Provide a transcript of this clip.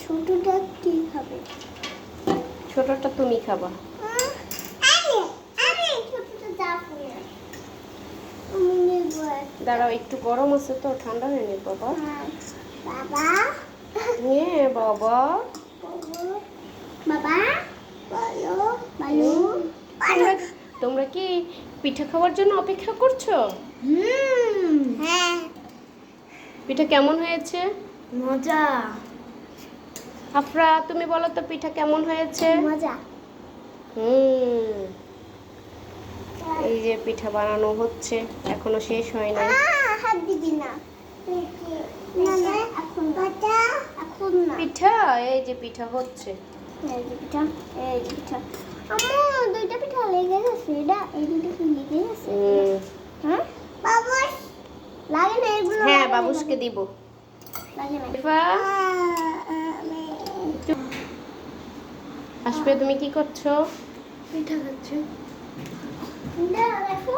ছোটটা কি খাবে? ছোটটা তুমি খাবা। আরে ছোটটা যাবো না। আমি নেব একটা। দাঁড়াও, একটু গরম আছে তো, ঠান্ডা হয়ে নে বাবা। বাবা হ্যাঁ বাবা। বাবা বলো বলো তোমরা তোমরা কি পিঠা খাওয়ার জন্য অপেক্ষা করছো? হ্যাঁ পিঠা কেমন হয়েছে? মজা আফরা, তুমি বলো তো পিঠা কেমন হয়েছে? মজা হুম। এই যে পিঠা বানানো হচ্ছে, এখনো শেষ হয় নাই। হাত দিবি না না না এখন বাটা এখন না পিঠা, এই যে পিঠা হচ্ছে। এই যে পিঠা এই যে পিঠা আম্মু দুইটা পিঠা লেগে গেছে এটা এই দুইটা কি লেগে গেছে হ্যাঁ বাবুস লাগে না এগুলো হ্যাঁ, লাগে না, বাবুসকে দিব। লাগে না রিফা, আসবে, তুমি কি করছো? পিঠা খাচ্ছি না দেখো